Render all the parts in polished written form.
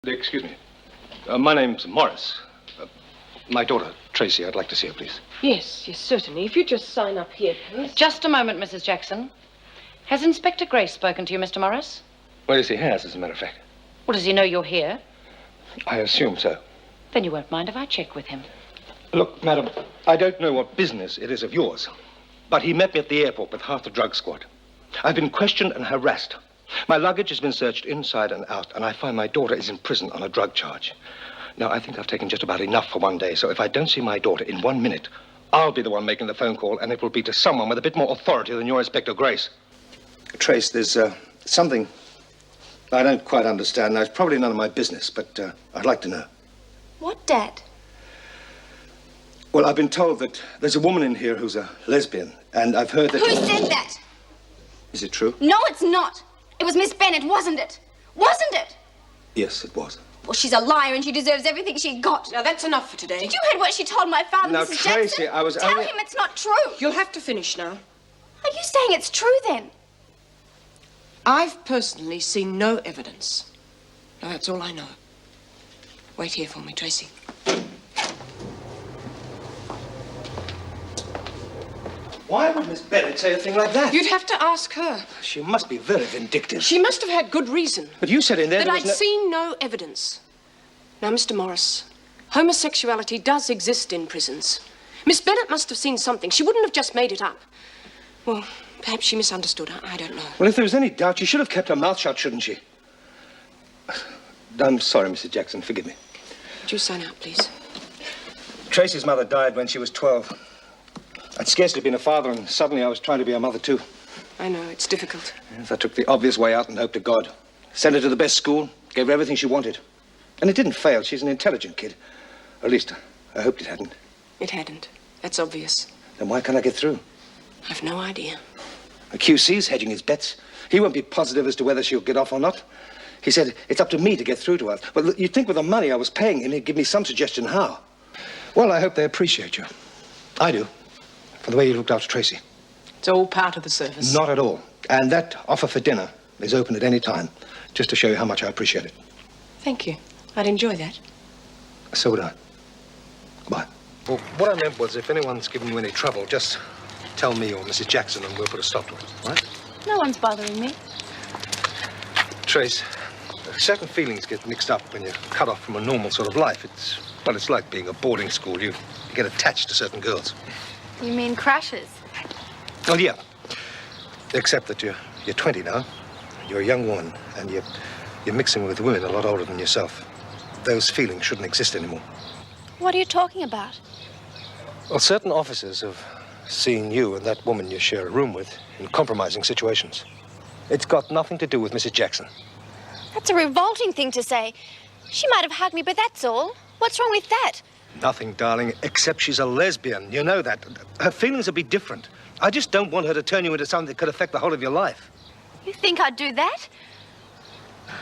Excuse me. My name's Morris. My daughter, Tracy, I'd like to see her, please. Yes, certainly. If you just sign up here, please. Just a moment, Mrs. Jackson. Has Inspector Grace spoken to you, Mr. Morris? Well, yes, he has, as a matter of fact. Well, does he know you're here? I assume so. Then you won't mind if I check with him. Look, madam, I don't know what business it is of yours, but he met me at the airport with half the drug squad. I've been questioned and harassed. My luggage has been searched inside and out, and I find my daughter is in prison on a drug charge. Now, I think I've taken just about enough for one day, so if I don't see my daughter in 1 minute, I'll be the one making the phone call, and it will be to someone with a bit more authority than your Inspector Grace. Trace, there's something I don't quite understand. Now, it's probably none of my business, but I'd like to know. What, Dad? Well, I've been told that there's a woman in here who's a lesbian, and I've heard that... Who said that? Is it true? No, it's not. It was Miss Bennett, wasn't it? Wasn't it? Yes, it was. Well, she's a liar and she deserves everything she got. Now, that's enough for today. Did you hear what she told my father, Now, Mrs. Tracy, Jackson? I was Tell only... him it's not true. You'll have to finish now. Are you saying it's true, then? I've personally seen no evidence. Now, that's all I know. Wait here for me, Tracy. Why would Miss Bennett say a thing like that? You'd have to ask her. She must be very vindictive. She must have had good reason. But you said in there that there I'd was no... seen no evidence. Now, Mr. Morris, homosexuality does exist in prisons. Miss Bennett must have seen something. She wouldn't have just made it up. Well, perhaps she misunderstood. I don't know. Well, if there was any doubt, she should have kept her mouth shut, shouldn't she? I'm sorry, Mrs. Jackson. Forgive me. Would you sign out, please? Tracy's mother died when she was 12. I'd scarcely been a father, and suddenly I was trying to be a mother, too. I know, it's difficult. Yes, I took the obvious way out and hoped to God. Sent her to the best school, gave her everything she wanted. And it didn't fail. She's an intelligent kid. Or at least, I hoped it hadn't. It hadn't. That's obvious. Then why can't I get through? I've no idea. The QC's hedging his bets. He won't be positive as to whether she'll get off or not. He said it's up to me to get through to her. Well, you'd think with the money I was paying him, he'd give me some suggestion how. Well, I hope they appreciate you. I do. For the way you looked after Tracy. It's all part of the service. Not at all. And that offer for dinner is open at any time, just to show you how much I appreciate it. Thank you. I'd enjoy that. So would I. Goodbye. Well, what I meant was if anyone's giving you any trouble, just tell me or Mrs. Jackson and we'll put a stop to it, all right? No one's bothering me. Trace, certain feelings get mixed up when you're cut off from a normal sort of life. It's like being a boarding school. You get attached to certain girls. You mean crushes? Well, yeah. Except that you're 20 now. You're a young woman, and you're mixing with women a lot older than yourself. Those feelings shouldn't exist anymore. What are you talking about? Well, certain officers have seen you and that woman you share a room with in compromising situations. It's got nothing to do with Mrs. Jackson. That's a revolting thing to say. She might have hugged me, but that's all. What's wrong with that? Nothing, darling, except she's a lesbian. You know that. Her feelings would be different. I just don't want her to turn you into something that could affect the whole of your life. You think I'd do that?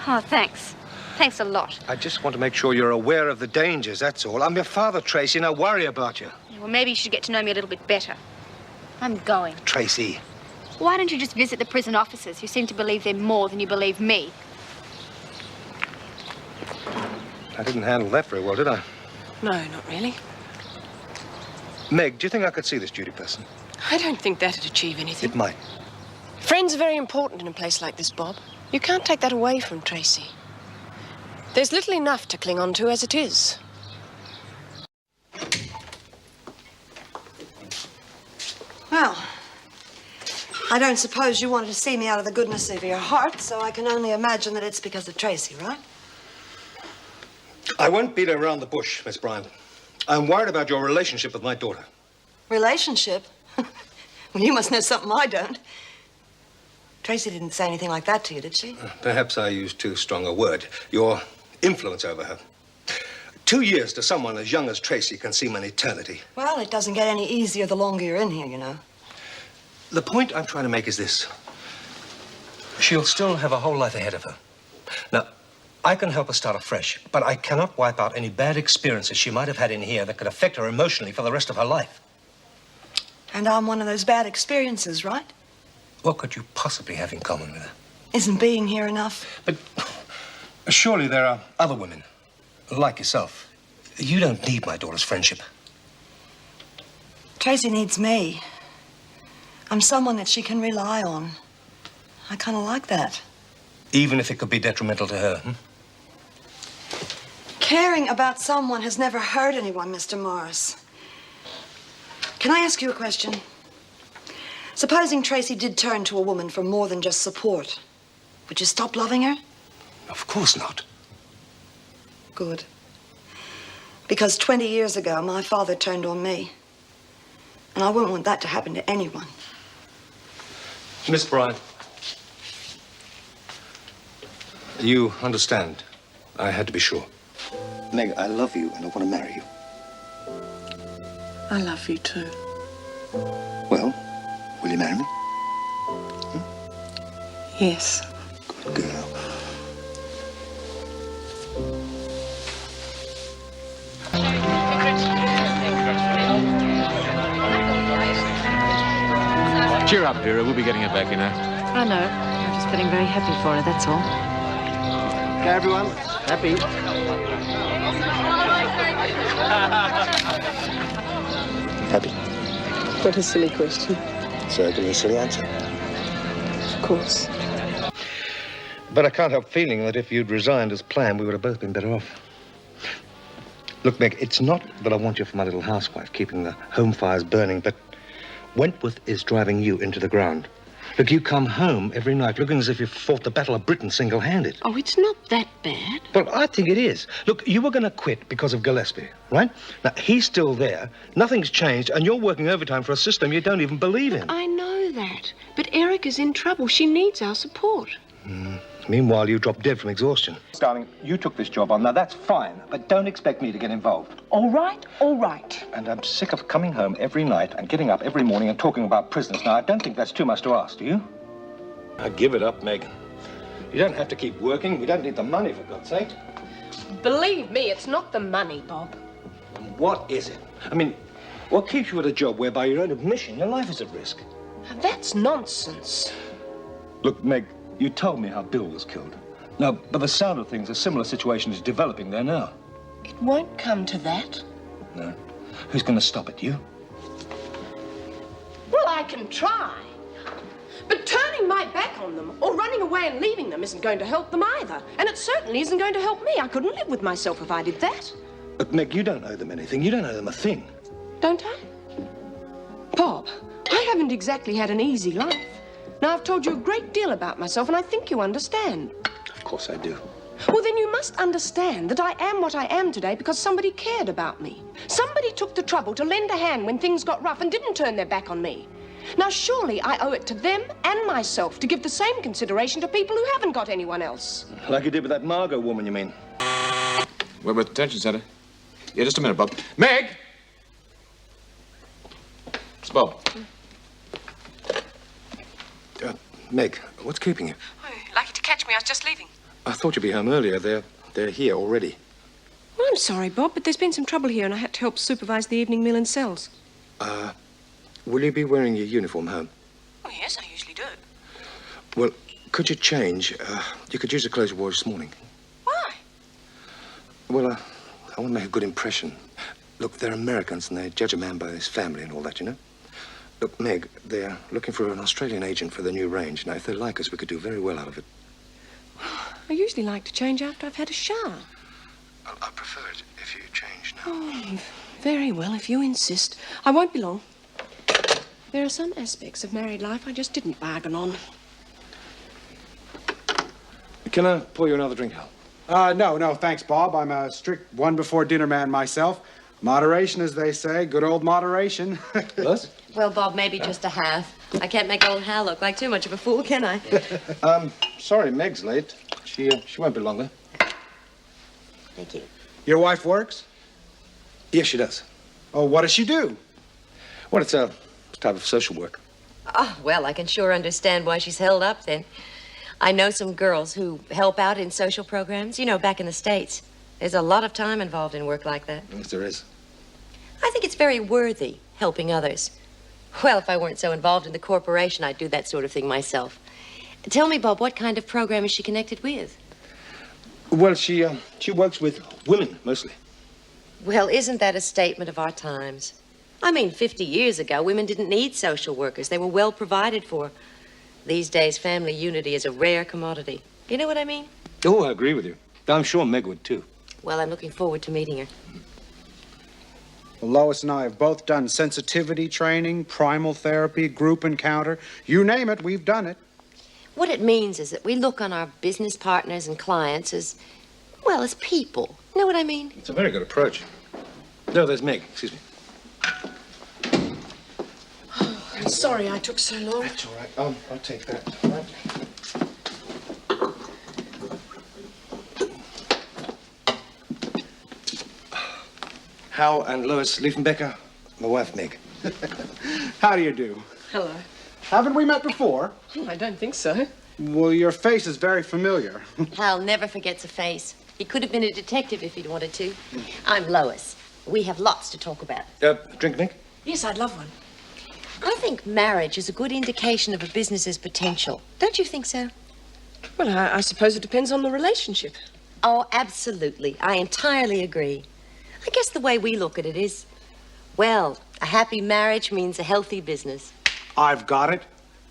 Oh, thanks. Thanks a lot. I just want to make sure you're aware of the dangers, that's all. I'm your father, Tracy, and I worry about you. Well, maybe you should get to know me a little bit better. I'm going. Tracy. Why don't you just visit the prison officers who seem to believe they're more than you believe me? I didn't handle that very well, did I? No, not really. Meg, do you think I could see this duty person? I don't think that'd achieve anything. It might. Friends are very important in a place like this, Bob. You can't take that away from Tracy. There's little enough to cling on to as it is. Well, I don't suppose you wanted to see me out of the goodness of your heart, so I can only imagine that it's because of Tracy, right? I won't beat around the bush, Miss Bryant. I'm worried about your relationship with my daughter. Relationship? Well, you must know something I don't. Tracy didn't say anything like that to you, did she? Perhaps I used too strong a word. Your influence over her. 2 years to someone as young as Tracy can seem an eternity. Well, it doesn't get any easier the longer you're in here, you know. The point I'm trying to make is this. She'll still have a whole life ahead of her. Now, I can help her start afresh, but I cannot wipe out any bad experiences she might have had in here that could affect her emotionally for the rest of her life. And I'm one of those bad experiences, right? What could you possibly have in common with her? Isn't being here enough? But Surely there are other women, like yourself. You don't need my daughter's friendship. Tracy needs me. I'm someone that she can rely on. I kind of like that. Even if it could be detrimental to her, Caring about someone has never hurt anyone, Mr. Morris. Can I ask you a question? Supposing Tracy did turn to a woman for more than just support, would you stop loving her? Of course not. Good. Because 20 years ago, my father turned on me. And I wouldn't want that to happen to anyone. Miss Bryant, you understand. I had to be sure. Meg, I love you and I want to marry you. I love you too. Well, will you marry me? Yes. Good girl. Cheer up, Vera. We'll be getting her back, you know. I know. I'm just feeling very happy for her, that's all. Okay, everyone. Happy? Happy. What a silly question. So give me a silly answer. Of course. But I can't help feeling that if you'd resigned as planned, we would have both been better off. Look, Meg, it's not that I want you for my little housewife, keeping the home fires burning, but Wentworth is driving you into the ground. Look, you come home every night looking as if you fought the Battle of Britain single-handed. Oh, it's not that bad. Well, I think it is. Look, you were going to quit because of Gillespie, right? Now, he's still there, nothing's changed, and you're working overtime for a system you don't even believe in. I know that. But Erica's in trouble. She needs our support. Meanwhile, you dropped dead from exhaustion. Darling, you took this job on. Now, that's fine, but don't expect me to get involved. All right, all right. And I'm sick of coming home every night and getting up every morning and talking about prisoners. Now, I don't think that's too much to ask, do you? Give it up, Meg. You don't have to keep working. We don't need the money, for God's sake. Believe me, it's not the money, Bob. What is it? I mean, what keeps you at a job where, by your own admission, your life is at risk? That's nonsense. Look, Meg, you told me how Bill was killed. Now, by the sound of things, a similar situation is developing there now. It won't come to that. No. Who's going to stop it, you? Well, I can try. But turning my back on them or running away and leaving them isn't going to help them either. And it certainly isn't going to help me. I couldn't live with myself if I did that. But, Meg, you don't owe them anything. You don't owe them a thing. Don't I? Bob, I haven't exactly had an easy life. Now, I've told you a great deal about myself, and I think you understand. Of course I do. Well, then you must understand that I am what I am today because somebody cared about me. Somebody took the trouble to lend a hand when things got rough and didn't turn their back on me. Now, surely I owe it to them and myself to give the same consideration to people who haven't got anyone else. Like you did with that Margot woman, you mean? Wentworth Detention Center. Yeah, just a minute, Bob. Meg! It's Bob. Meg, what's keeping you? Oh, lucky to catch me. I was just leaving. I thought you'd be home earlier. They're here already. Well, I'm sorry, Bob, but there's been some trouble here and I had to help supervise the evening meal in cells. Will you be wearing your uniform home? Oh, yes, I usually do. Well, could you change? You could use the clothes you wore this morning. Why? Well, I want to make a good impression. Look, they're Americans and they judge a man by his family and all that, you know? Look, Meg, they're looking for an Australian agent for the new range. Now, if they like us, we could do very well out of it. I usually like to change after I've had a shower. I prefer it if you change now. Oh, very well, if you insist. I won't be long. There are some aspects of married life I just didn't bargain on. Can I pour you another drink, Hal? No, thanks, Bob. I'm a strict one-before-dinner man myself. Moderation, as they say. Good old moderation. Yes? Well, Bob, maybe just a half. I can't make old Hal look like too much of a fool, can I? Sorry, Meg's late. She won't be long, though. Thank you. Your wife works? Yes, she does. Oh, what does she do? Well, it's a type of social work. Oh, well, I can sure understand why she's held up then. I know some girls who help out in social programs, you know, back in the States. There's a lot of time involved in work like that. Yes, there is. I think it's very worthy, helping others. Well, if I weren't so involved in the corporation, I'd do that sort of thing myself. Tell me, Bob, what kind of program is she connected with? Well, she works with women, mostly. Well, isn't that a statement of our times? I mean, 50 years ago, women didn't need social workers. They were well provided for. These days, family unity is a rare commodity. You know what I mean? Oh, I agree with you. I'm sure Meg would, too. Well, I'm looking forward to meeting her. Well, Lois and I have both done sensitivity training, primal therapy, group encounter. You name it, we've done it. What it means is that we look on our business partners and clients as, well, as people. You know what I mean? It's a very good approach. No, there's Meg. Excuse me. Oh, I'm sorry I took so long. That's all right. I'll take that. All right. Hal and Lois Liefenbecker, my wife, Meg. How do you do? Hello. Haven't we met before? Oh, I don't think so. Well, your face is very familiar. Hal never forgets a face. He could have been a detective if he'd wanted to. I'm Lois. We have lots to talk about. Drink, Meg? Yes, I'd love one. I think marriage is a good indication of a business's potential. Don't you think so? Well, I suppose it depends on the relationship. Oh, absolutely. I entirely agree. I guess the way we look at it is, well, a happy marriage means a healthy business. I've got it.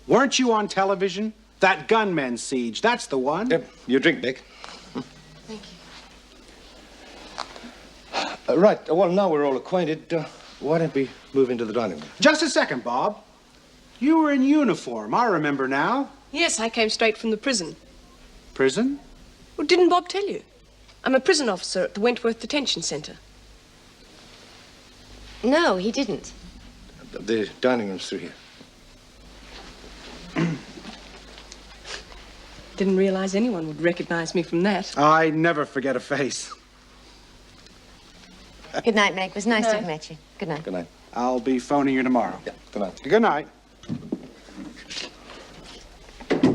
Weren't you on television? That gunman siege, that's the one. Your drink, Meg. Thank you. Right. Well, now we're all acquainted. Why don't we move into the dining room? Just a second, Bob. You were in uniform, I remember now. Yes, I came straight from the prison. Prison? Well, didn't Bob tell you? I'm a prison officer at the Wentworth Detention Centre. No, he didn't. The dining room's through here. Didn't realize anyone would recognize me from that. I never forget a face. Good night, Meg. It was nice to Night. have met you. Good night. Good night. I'll be phoning you tomorrow. Yeah, good night. Good night.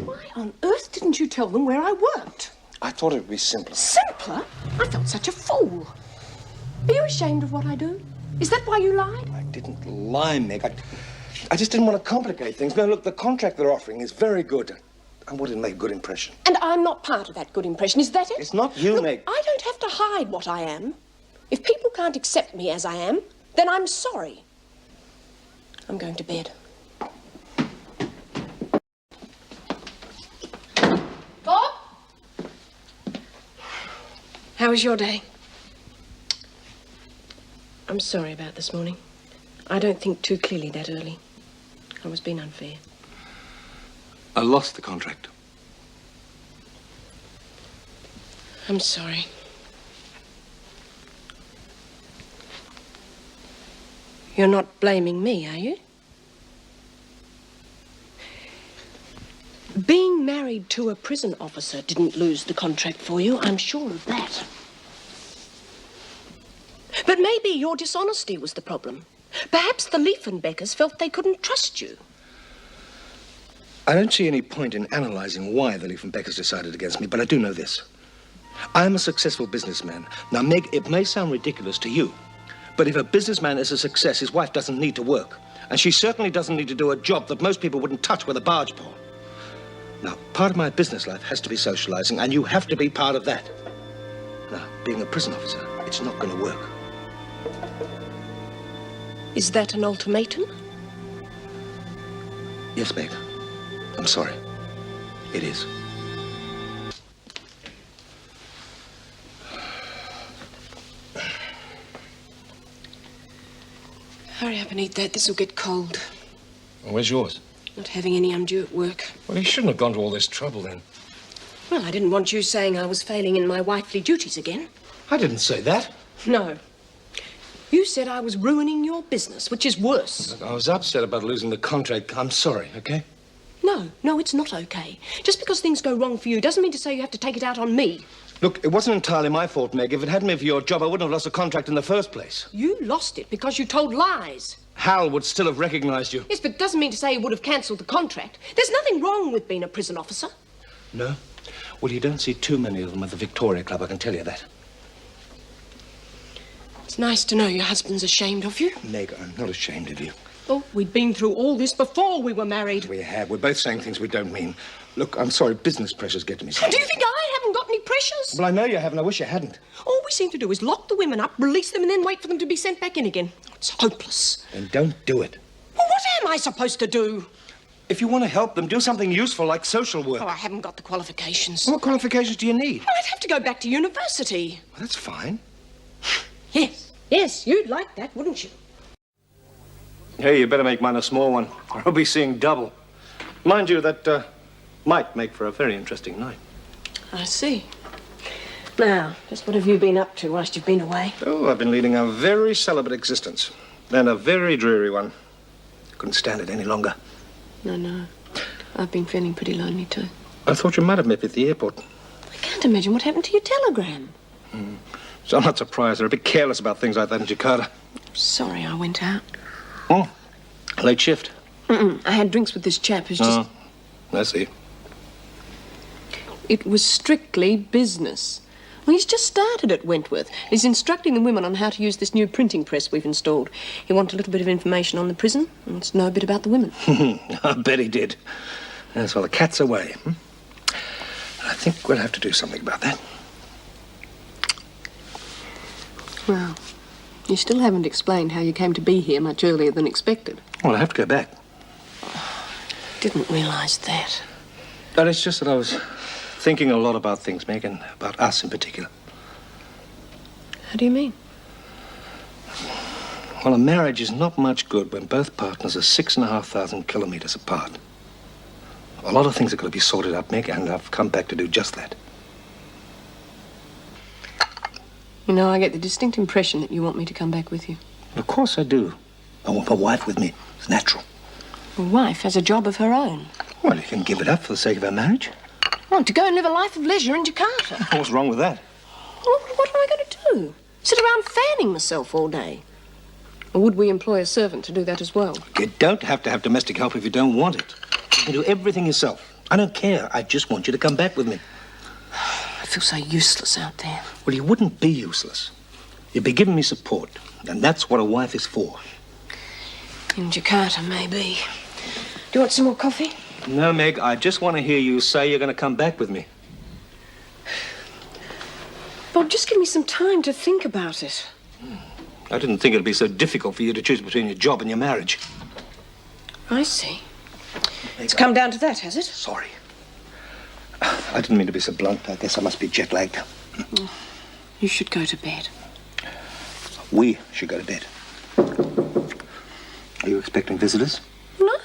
Why on earth didn't you tell them where I worked? I thought it would be simpler. Simpler? I felt such a fool. Are you ashamed of what I do? Is that why you lied? I didn't lie, Meg. I just didn't want to complicate things. No, look, the contract they're offering is very good. I wanted to make a good impression. And I'm not part of that good impression, is that it? It's not you, Look, Meg. I don't have to hide what I am. If people can't accept me as I am, then I'm sorry. I'm going to bed. Bob? How was your day? I'm sorry about this morning. I don't think too clearly that early. I was being unfair. I lost the contract. I'm sorry. You're not blaming me, are you? Being married to a prison officer didn't lose the contract for you, I'm sure of that. But maybe your dishonesty was the problem. Perhaps the Liefenbeckers felt they couldn't trust you. I don't see any point in analyzing why the Liefenbeckers decided against me, but I do know this. I'm a successful businessman. Now, Meg, it may sound ridiculous to you, but if a businessman is a success, his wife doesn't need to work. And she certainly doesn't need to do a job that most people wouldn't touch with a barge pole. Now, part of my business life has to be socializing, and you have to be part of that. Now, being a prison officer, it's not going to work. Is that an ultimatum? Yes, Meg. I'm sorry. It is. Hurry up and eat that. This'll get cold. Well, where's yours? Not having any undue at work. Well, you shouldn't have gone to all this trouble then. Well, I didn't want you saying I was failing in my wifely duties again. I didn't say that. No. You said I was ruining your business, which is worse. Look, I was upset about losing the contract. I'm sorry, okay? No, it's not okay. Just because things go wrong for you doesn't mean to say you have to take it out on me. Look, it wasn't entirely my fault, Meg. If it hadn't been for your job, I wouldn't have lost the contract in the first place. You lost it because you told lies. Hal would still have recognized you. Yes, but it doesn't mean to say he would have cancelled the contract. There's nothing wrong with being a prison officer. No? Well, you don't see too many of them at the Victoria Club, I can tell you that. It's nice to know your husband's ashamed of you. Meg, I'm not ashamed of you. Oh, we'd been through all this before we were married. We have. We're both saying things we don't mean. Look, I'm sorry, business pressures get to me. Do you think I haven't got any pressure? precious. Well, I know you have, and I wish you hadn't. All we seem to do is lock the women up, release them, and then wait for them to be sent back in again. It's hopeless. Then don't do it. Well, what am I supposed to do? If you want to help them, do something useful like social work. Oh, I haven't got the qualifications. What qualifications do you need? Well, I'd have to go back to university. Well, that's fine. Yes, you'd like that, wouldn't you? Hey, you better make mine a small one, or I'll be seeing double. Mind you, that might make for a very interesting night. I see. Now, just what have you been up to whilst you've been away? Oh, I've been leading a very celibate existence, and a very dreary one. Couldn't stand it any longer. No. I've been feeling pretty lonely, too. I thought you might have met me at the airport. I can't imagine what happened to your telegram. So I'm not surprised. They're a bit careless about things like that in Jakarta. Sorry I went out. Oh, late shift. I had drinks with this chap who's just... Oh, I see. It was strictly business. Well, he's just started at Wentworth. He's instructing the women on how to use this new printing press we've installed. He wanted a little bit of information on the prison and wants to know a bit about the women. I bet he did. Yes, well, the cat's away. I think we'll have to do something about that. Well, you still haven't explained how you came to be here much earlier than expected. Well, I have to go back. Didn't realise that. But it's just that I was thinking a lot about things, Meg, and about us in particular. How do you mean? Well, a marriage is not much good when both partners are 6,500 kilometres apart. A lot of things are going to be sorted out, Meg, and I've come back to do just that. You know, I get the distinct impression that you want me to come back with you. Of course I do. I want my wife with me. It's natural. Your wife has a job of her own. Well, you can give it up for the sake of our marriage. Well, to go and live a life of leisure in Jakarta. What's wrong with that? Well, what am I going to do? Sit around fanning myself all day? Or would we employ a servant to do that as well? You don't have to have domestic help if you don't want it. You can do everything yourself. I don't care. I just want you to come back with me. I feel so useless out there. Well, you wouldn't be useless. You'd be giving me support. And that's what a wife is for. In Jakarta, maybe. Do you want some more coffee? No, Meg, I just want to hear you say you're going to come back with me. Bob, just give me some time to think about it. I didn't think it'd be so difficult for you to choose between your job and your marriage. I see. It's come down to that, has it? Sorry. I didn't mean to be so blunt. I guess I must be jet-lagged. You should go to bed. We should go to bed. Are you expecting visitors? No.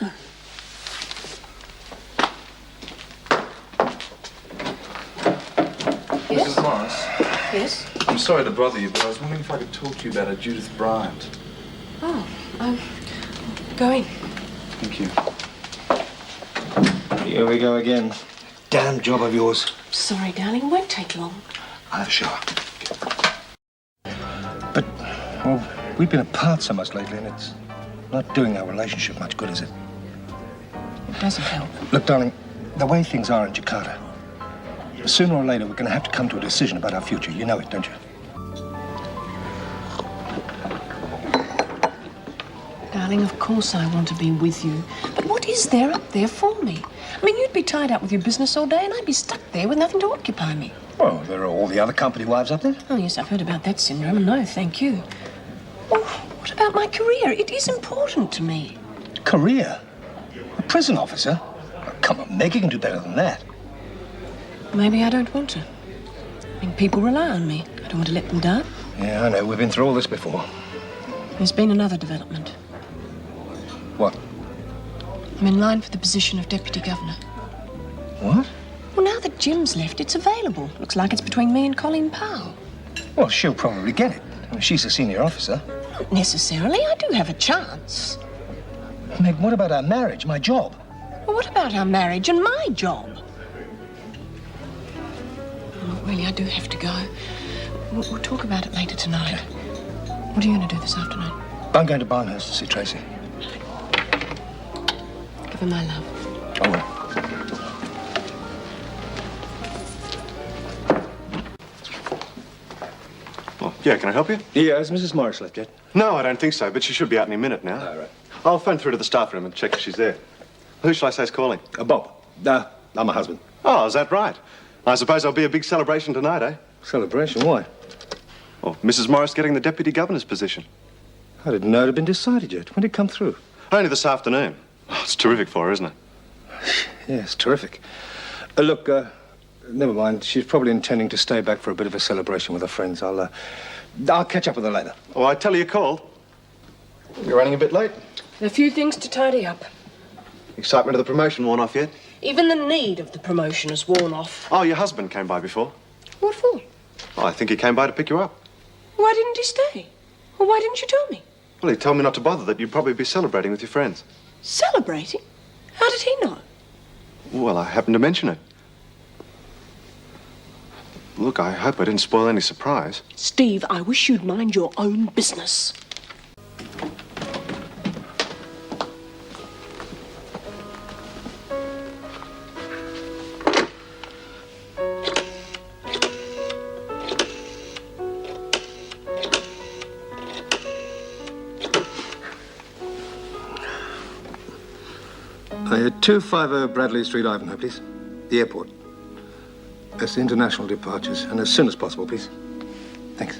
Yes? Mrs. Morris, Yes? I'm sorry to bother you, but I was wondering if I could talk to you about a Judith Bryant. Oh, go in. Thank you. Here we go again. Damn job of yours. Sorry, darling. It won't take long. I'll have a shower. But, well, we've been apart so much lately, and it's not doing our relationship much good, is it? It doesn't help. Look, darling, the way things are in Jakarta, sooner or later we're going to have to come to a decision about our future. You know it, don't you? Darling, of course I want to be with you. But what is there up there for me? I mean, you'd be tied up with your business all day and I'd be stuck there with nothing to occupy me. Well, there are all the other company wives up there. Oh, yes, I've heard about that syndrome. No, thank you. Well, what about my career? It is important to me. Career? A prison officer? Oh, come on, Meg, you can do better than that. Maybe I don't want to. I mean, people rely on me. I don't want to let them down. Yeah, I know. We've been through all this before. There's been another development. What? I'm in line for the position of Deputy Governor. What? Well, now that Jim's left, it's available. Looks like it's between me and Colleen Powell. Well, she'll probably get it. I mean, she's a senior officer. Not necessarily. I do have a chance. Meg, what about our marriage, my job? Well, what about our marriage and my job? Oh, really, I do have to go. We'll talk about it later tonight. What are you going to do this afternoon? I'm going to Barnhurst to see Tracy. Give her my love. I will. Oh, yeah, can I help you? Yeah, has Mrs. Morris left yet? No, I don't think so, but she should be out any minute now. All right. I'll phone through to the staff room and check if she's there. Who shall I say is calling? Bob. I'm her husband. Oh, is that right? I suppose there'll be a big celebration tonight, eh? Celebration? Why? Well, Mrs. Morris getting the deputy governor's position. I didn't know it had been decided yet. When did it come through? Only this afternoon. Oh, it's terrific for her, isn't it? Yes, terrific. Look, never mind. She's probably intending to stay back for a bit of a celebration with her friends. I'll catch up with her later. Oh, I tell her you called. You're running a bit late. A few things to tidy up. Excitement of the promotion worn off yet? Even the need of the promotion has worn off. Oh, your husband came by before. What for? Oh, I think he came by to pick you up. Why didn't he stay? Well, why didn't you tell me? Well, he told me not to bother, that you'd probably be celebrating with your friends. Celebrating? How did he know? Well, I happened to mention it. Look, I hope I didn't spoil any surprise. Steve, I wish you'd mind your own business. I had 250 Bradley Street, Ivanhoe, please. The airport. That's the international departures, and as soon as possible, please. Thanks.